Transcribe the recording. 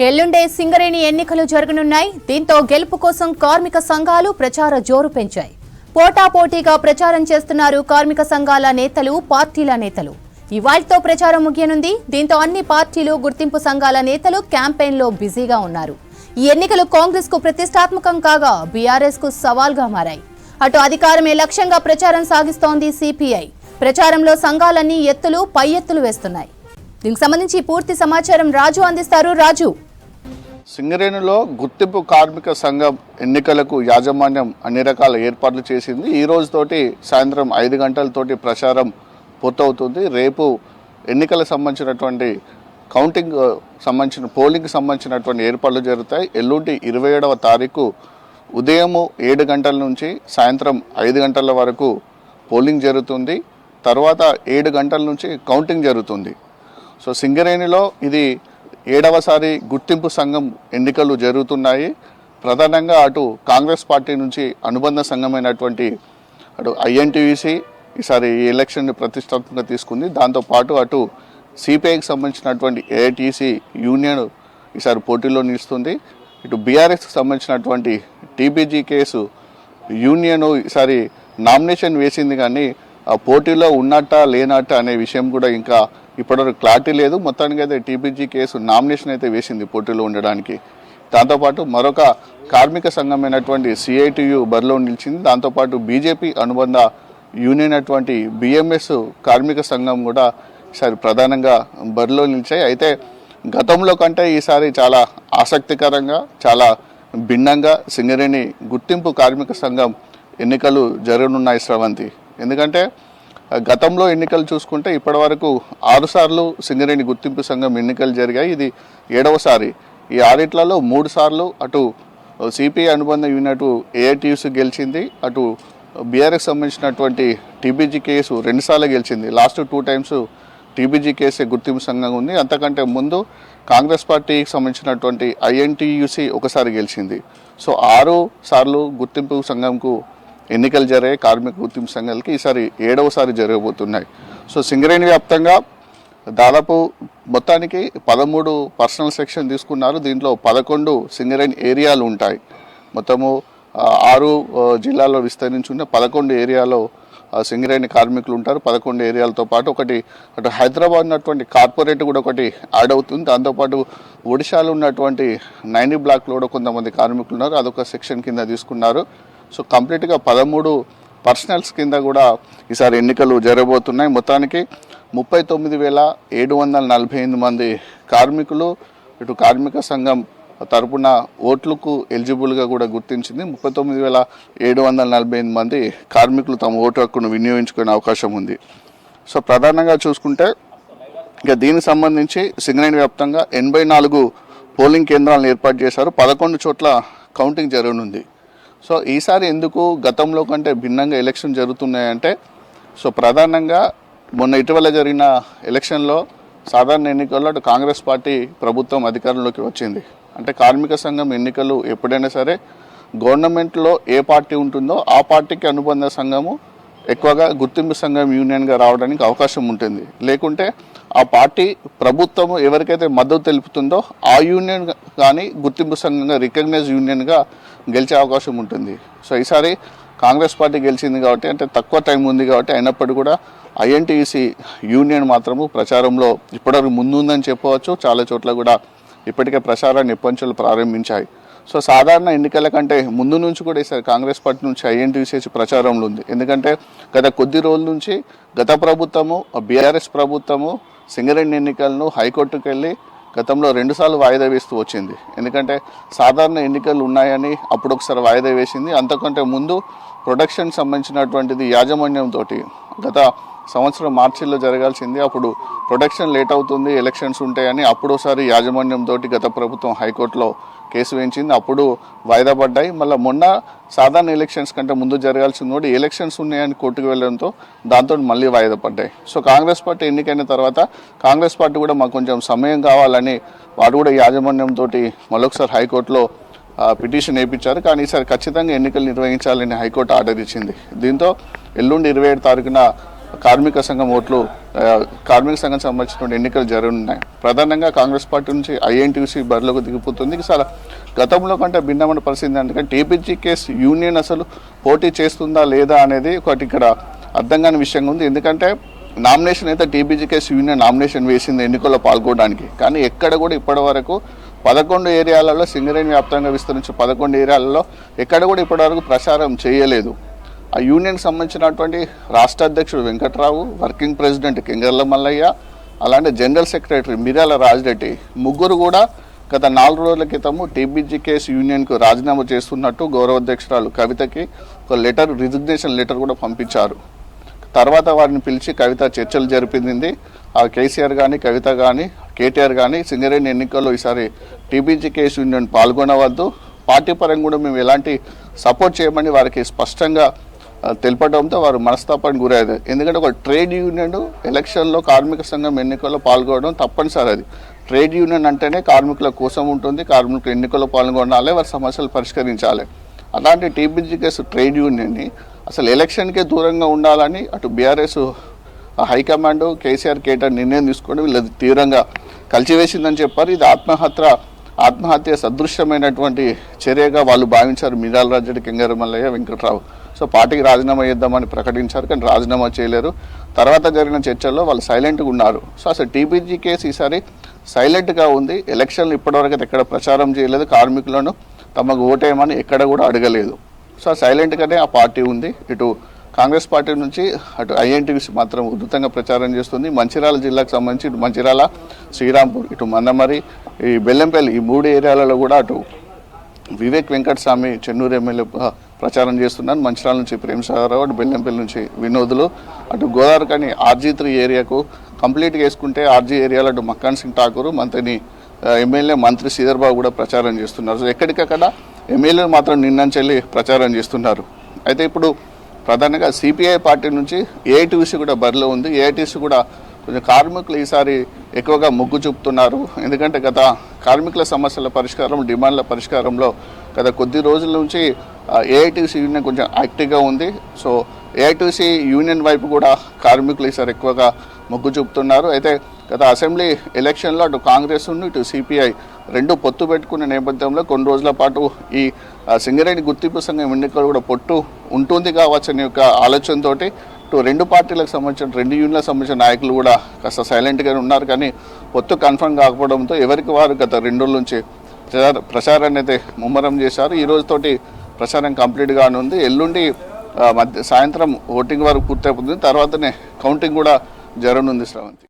ఎల్లుండే సింగరేణి ఎన్నికలు జరగనున్నాయి. దీంతో గెలుపు కోసం కార్మిక సంఘాలు ప్రచార జోరు పెంచాయి. పోటాపోటీగా ప్రచారం చేస్తున్నారు కార్మిక సంఘాల నేతలు, పార్టీల నేతలు. ఇవాల్టితో ప్రచారం ముగియనుంది. దీంతో అన్ని పార్టీలు, గుర్తింపు సంఘాల నేతలు క్యాంపెయిన్లో బిజీగా ఉన్నారు. ఈ ఎన్నికలు కాంగ్రెస్ కు ప్రతిష్టాత్మకం కాగా బీఆర్ఎస్ కు సవాల్గా మారాయి. అటు అధికారమే లక్ష్యంగా ప్రచారం సాగిస్తోంది సిపిఐ. ప్రచారంలో సంఘాలన్నీ ఎత్తులు పై ఎత్తులు వేస్తున్నాయి. దీనికి సంబంధించి పూర్తి సమాచారం రాజు అందిస్తారు. రాజు, సింగరేణిలో గుర్తింపు కార్మిక సంఘం ఎన్నికలకు యాజమాన్యం అన్ని రకాల ఏర్పాట్లు చేసింది. ఈ రోజుతోటి సాయంత్రం 5 గంటలతోటి ప్రచారం పూర్తవుతుంది. రేపు ఎన్నికలకు సంబంధించినటువంటి కౌంటింగ్ సంబంధించిన పోలింగ్కి సంబంధించినటువంటి ఏర్పాట్లు జరుగుతాయి. ఎల్లుండి 27వ తారీఖు ఉదయం 7 గంటల నుంచి సాయంత్రం 5 గంటల వరకు పోలింగ్ జరుగుతుంది. తర్వాత 7 గంటల నుంచి కౌంటింగ్ జరుగుతుంది. సో సింగరేణిలో ఇది 7వసారి గుర్తింపు సంఘం ఎన్నికలు జరుగుతున్నాయి. ప్రధానంగా అటు కాంగ్రెస్ పార్టీ నుంచి అనుబంధ సంఘమైనటువంటి అటు ఐఎన్టీయూసీ ఈసారి ఈ ఎలక్షన్ని ప్రతిష్టాత్మకంగా తీసుకుంది. దాంతోపాటు అటు సిపిఐకి సంబంధించినటువంటి ఏఐటీసీ యూనియన్ ఈసారి పోటీలో నిలుస్తుంది. ఇటు బీఆర్ఎస్కి సంబంధించినటువంటి టీబీజీ కేసు యూనియన్ ఈసారి నామినేషన్ వేసింది, కానీ ఆ పోటీలో ఉన్నట్ట లేనట్ట అనే విషయం కూడా ఇంకా ఇప్పటివరకు క్లారిటీ లేదు. మొత్తానికి అయితే టీబీజీ కేసు నామినేషన్ అయితే వేసింది పోటీలో ఉండడానికి. దాంతోపాటు మరొక కార్మిక సంఘమైనటువంటి సిఐటియు బరిలో నిలిచింది. దాంతోపాటు బీజేపీ అనుబంధ యూనియన్ అటువంటి బిఎంఎస్ కార్మిక సంఘం కూడా ఈసారి ప్రధానంగా బరిలో నిలిచాయి. అయితే గతంలో కంటే ఈసారి చాలా ఆసక్తికరంగా, చాలా భిన్నంగా సింగరేణి గుర్తింపు కార్మిక సంఘం ఎన్నికలు జరగనున్నాయి శ్రవంతి. ఎందుకంటే గతంలో ఎన్నికలు చూసుకుంటే ఇప్పటి వరకు 6 సార్లు సింగరేణి గుర్తింపు సంఘం ఎన్నికలు జరిగాయి. ఇది 7వసారి. ఈ 6 3 సార్లు అటు సిపిఐ అనుబంధ యూనిట్ ఏఐటీయూసీ గెలిచింది, అటు బీఆర్ఎస్ సంబంధించినటువంటి టీబీజీ కేసు 2 సార్లు గెలిచింది. లాస్ట్ 2 టైమ్స్ టీబీజీ కేసే గుర్తింపు సంఘం ఉంది. అంతకంటే ముందు కాంగ్రెస్ పార్టీకి సంబంధించినటువంటి ఐఎన్టీయూసీ ఒకసారి గెలిచింది. సో 6 సార్లు గుర్తింపు సంఘంకు ఎన్నికలు జరిగాయి కార్మిక గుర్తింపు సంఘాలకి. ఈసారి 7వసారి జరగబోతున్నాయి. సో సింగరేణి వ్యాప్తంగా దాదాపు మొత్తానికి 13 పర్సనల్ సెక్షన్ తీసుకున్నారు. దీంట్లో 11 సింగరేణి ఏరియాలు ఉంటాయి. మొత్తము 6 జిల్లాల్లో విస్తరించి ఉన్న 11 ఏరియాలో సింగరేణి కార్మికులు ఉంటారు. 11 ఏరియాలతో పాటు ఒకటి అటు హైదరాబాద్ ఉన్నటువంటి కార్పొరేట్ కూడా ఒకటి యాడ్ అవుతుంది. దాంతోపాటు ఒడిశాలో ఉన్నటువంటి 90 బ్లాక్లో కూడా కొంతమంది కార్మికులు ఉన్నారు, అదొక సెక్షన్ కింద తీసుకున్నారు. సో కంప్లీట్గా 13 పర్సనల్స్ కింద కూడా ఈసారి ఎన్నికలు జరగబోతున్నాయి. మొత్తానికి 39,748 మంది కార్మికులు ఇటు కార్మిక సంఘం తరపున ఓట్లకు ఎలిజిబుల్గా కూడా గుర్తించింది. 39,748 మంది కార్మికులు తమ ఓటు హక్కును వినియోగించుకునే అవకాశం ఉంది. సో ప్రధానంగా చూసుకుంటే ఇక దీనికి సంబంధించి సింగరేణి వ్యాప్తంగా 84 పోలింగ్ కేంద్రాలను ఏర్పాటు చేశారు. 11 చోట్ల కౌంటింగ్ జరగనుంది. సో ఈసారి ఎందుకు గతంలో కంటే భిన్నంగా ఎలక్షన్ జరుగుతున్నాయంటే, సో ప్రధానంగా మొన్న ఇటీవల జరిగిన ఎలక్షన్లో సాధారణ ఎన్నికల్లో అటు కాంగ్రెస్ పార్టీ ప్రభుత్వం అధికారంలోకి వచ్చింది. అంటే కార్మిక సంఘం ఎన్నికలు ఎప్పుడైనా సరే గవర్నమెంట్లో ఏ పార్టీ ఉంటుందో ఆ పార్టీకి అనుబంధ సంఘము ఎక్కువగా గుర్తింపు సంఘం యూనియన్గా రావడానికి అవకాశం ఉంటుంది. లేకుంటే ఆ పార్టీ ప్రభుత్వము ఎవరికైతే మద్దతు తెలుపుతుందో ఆ యూనియన్ కానీ గుర్తింపు సంఘంగా రికగ్నైజ్ యూనియన్గా గెలిచే అవకాశం ఉంటుంది. సో ఈసారి కాంగ్రెస్ పార్టీ గెలిచింది కాబట్టి, అంటే తక్కువ టైం ఉంది కాబట్టి, అయినప్పటికీ కూడా ఐఎన్టీయూసీ యూనియన్ మాత్రము ప్రచారంలో ఇప్పటివరకు ముందుందని చెప్పవచ్చు. చాలా చోట్ల కూడా ఇప్పటికే ప్రచారాన్ని ఎప్పటినుంచో ప్రారంభించాయి. సో సాధారణ ఎన్నికల కంటే ముందు నుంచి కూడా ఈసారి కాంగ్రెస్ పార్టీ నుంచి ఐఎన్టీయూసీ ప్రచారంలో ఉంది. ఎందుకంటే గత కొద్ది రోజుల నుంచి గత ప్రభుత్వము, బీఆర్ఎస్ ప్రభుత్వము సింగరేణి ఎన్నికలను హైకోర్టుకు వెళ్ళి గతంలో 2 సార్లు వాయిదా వేస్తూ వచ్చింది. ఎందుకంటే సాధారణ ఎన్నికలు ఉన్నాయని అప్పుడు ఒకసారి వాయిదా వేసింది. అంతకంటే ముందు ప్రొడక్షన్ సంబంధించినటువంటిది యాజమాన్యంతో గత సంవత్సరం మార్చిలో జరగాల్సింది, అప్పుడు ప్రొడక్షన్ లేట్ అవుతుంది, ఎలక్షన్స్ ఉంటాయని అప్పుడోసారి యాజమాన్యంతో గత ప్రభుత్వం హైకోర్టులో కేసు వేయించింది. అప్పుడు వాయిదా పడ్డాయి. మళ్ళీ మొన్న సాధారణ ఎలక్షన్స్ కంటే ముందు జరగాల్సింది కూడా ఎలక్షన్స్ ఉన్నాయని కోర్టుకు వెళ్ళడంతో దాంతో మళ్ళీ వాయిదా పడ్డాయి. సో కాంగ్రెస్ పార్టీ ఎన్నికైన తర్వాత కాంగ్రెస్ పార్టీ కూడా మాకు కొంచెం సమయం కావాలని వారు కూడా యాజమాన్యంతో మరొకసారి హైకోర్టులో పిటిషన్ వేయించారు. కానీ ఈసారి ఖచ్చితంగా ఎన్నికలు నిర్వహించాలని హైకోర్టు ఆర్డర్ ఇచ్చింది. దీంతో ఎల్లుండి 27 తారీఖున కార్మిక సంఘం ఓట్లు కార్మిక సంఘం సంబంధించిన ఎన్నికలు జరగనున్నాయి. ప్రధానంగా కాంగ్రెస్ పార్టీ నుంచి ఐఎన్టీయూసీ బరిలోకి దిగిపోతుంది. చాలా గతంలో కంటే భిన్నమైన పరిస్థితి. ఎందుకంటే టీపీజీకేఎస్ యూనియన్ అసలు పోటీ చేస్తుందా లేదా అనేది ఒకటి ఇక్కడ అర్థం కాని విషయంగా ఉంది. ఎందుకంటే నామినేషన్ అయితే టీపీజీకేఎస్ యూనియన్ నామినేషన్ వేసింది ఎన్నికల్లో పాల్గొనడానికి. కానీ ఎక్కడ కూడా ఇప్పటి వరకు 11 ఏరియాలలో సింగరేణి వ్యాప్తంగా విస్తరించిన 11 ఏరియాలలో ఎక్కడ కూడా ఇప్పటివరకు ప్రచారం చేయలేదు. ఆ యూనియన్కి సంబంధించినటువంటి రాష్ట్ర అధ్యక్షుడు వెంకట్రావు, వర్కింగ్ ప్రెసిడెంట్ కింగర్ల మల్లయ్య, అలాంటి జనరల్ సెక్రటరీ మిర్యాల రాజిరెడ్డి ముగ్గురు కూడా గత 4 రోజుల క్రితము టీపీజీకేఎస్ యూనియన్కు రాజీనామా చేస్తున్నట్టు గౌరవ అధ్యక్షురాలు కవితకి ఒక రిజిగ్నేషన్ లెటర్ కూడా పంపించారు. తర్వాత వారిని పిలిచి కవిత చర్చలు జరిపింది. ఆ కేసీఆర్ కానీ, కవిత కానీ, కేటీఆర్ కానీ సింగరేణి ఎన్నికల్లో ఈసారి టీపీజీకేఎస్ యూనియన్ పాల్గొనవద్దు, పార్టీ పరంగా కూడా మేము ఎలాంటి సపోర్ట్ చేయమని వారికి స్పష్టంగా తెలపడంతో వారు మనస్తాపానికి గురయ్యారు. ఎందుకంటే ఒక ట్రేడ్ యూనియన్ ఎలక్షన్లో కార్మిక సంఘం ఎన్నికల్లో పాల్గొనడం తప్పనిసరి. అది ట్రేడ్ యూనియన్ అంటేనే కార్మికుల కోసం ఉంటుంది. కార్మికులు ఎన్నికల్లో పాల్గొనాలి, వారి సమస్యలు పరిష్కరించాలి. అలాంటి టీపీజీకేఎస్ ట్రేడ్ యూనియన్ని అసలు ఎలక్షన్కే దూరంగా ఉండాలని అటు బీఆర్ఎస్ హైకమాండ్, కేసీఆర్, కేటీఆర్ నిర్ణయం తీసుకొని వీళ్ళది తీవ్రంగా కలిచివేసిందని చెప్పారు. ఇది ఆత్మహత్య సదృశ్యమైనటువంటి చర్యగా వాళ్ళు భావించారు మిర్యాల రాజిరెడ్డి, కింగర్ల మల్లయ్య, వెంకట్రావు. సో పార్టీకి రాజీనామా చేద్దామని ప్రకటించారు, కానీ రాజీనామా చేయలేరు. తర్వాత జరిగిన చర్చల్లో వాళ్ళు సైలెంట్గా ఉన్నారు. సో అసలు టీపీజీకేఎస్ ఈసారి సైలెంట్గా ఉంది. ఎలక్షన్లు ఇప్పటివరకు అయితే ఎక్కడ ప్రచారం చేయలేదు, కార్మికులను తమకు ఓటేయమని ఎక్కడ కూడా అడగలేదు. సో సైలెంట్గానే ఆ పార్టీ ఉంది. ఇటు కాంగ్రెస్ పార్టీ నుంచి అటు ఐఎన్టీయూసీ మాత్రం ఉధృతంగా ప్రచారం చేస్తుంది. మంచిర్యాల జిల్లాకు సంబంధించి ఇటు మంచిర్యాల, శ్రీరాంపూర్, ఇటు మందమరి, ఈ బెల్లంపల్లి, ఈ 3 ఏరియాలలో కూడా అటు వివేక్ వెంకటస్వామి చెన్నూరు ఎమ్మెల్యే ప్రచారం చేస్తున్నారు. మంచిర్యాల నుంచి ప్రేమసాగరరావు, అటు బెల్లంపల్లి నుంచి వినోదులు, అటు గోదావరికని RG3 ఏరియాకు కంప్లీట్గా వేసుకుంటే RG ఏరియాలో అటు మక్కాన్ సింగ్ ఠాకూర్, మంత్రి ఎమ్మెల్యే మంత్రి శ్రీధర్ బాబు కూడా ప్రచారం చేస్తున్నారు. సో ఎక్కడికక్కడ ఎమ్మెల్యేలు మాత్రం నిన్నంచెల్లి ప్రచారం చేస్తున్నారు. అయితే ఇప్పుడు ప్రధానంగా సిపిఐ పార్టీ నుంచి ఏఐటీయూసీ కూడా బరిలో ఉంది. ఏఐటీయూసీ కూడా కొంచెం కార్మికులు ఈసారి ఎక్కువగా మొగ్గు చూపుతున్నారు. ఎందుకంటే గత కార్మికుల సమస్యల పరిష్కారం, డిమాండ్ల పరిష్కారంలో గత కొద్ది రోజుల నుంచి ఏఐటీయూసీ యూనియన్ కొంచెం యాక్టివ్గా ఉంది. సో ఏఐటీయూసీ యూనియన్ వైపు కూడా కార్మికులు ఈసారి ఎక్కువగా మొగ్గు చూపుతున్నారు. అయితే గత అసెంబ్లీ ఎలక్షన్లో అటు కాంగ్రెస్ ఇటు సిపిఐ రెండు పొత్తు పెట్టుకునే నేపథ్యంలో కొన్ని రోజుల పాటు ఈ సింగరేణి గుర్తింపు సంఘం ఎన్నికలు కూడా పొట్టు ఉంటుంది కావచ్చని ఒక ఆలోచనతో ఇటు 2 పార్టీలకు సంబంధించిన 2 యూనియన్లకు సంబంధించిన నాయకులు కూడా కాస్త సైలెంట్గానే ఉన్నారు. కానీ పొత్తు కన్ఫర్మ్ కాకపోవడంతో ఎవరికి వారు గత 2 రోజుల నుంచి ప్రచారాన్ని అయితే ముమ్మరం చేశారు. ఈ రోజుతోటి ప్రచారం కంప్లీట్గా ఉంది. ఎల్లుండి సాయంత్రం ఓటింగ్ వరకు పూర్తయిపోతుంది. తర్వాతనే కౌంటింగ్ కూడా జరగనుంది. శ్రావంతి.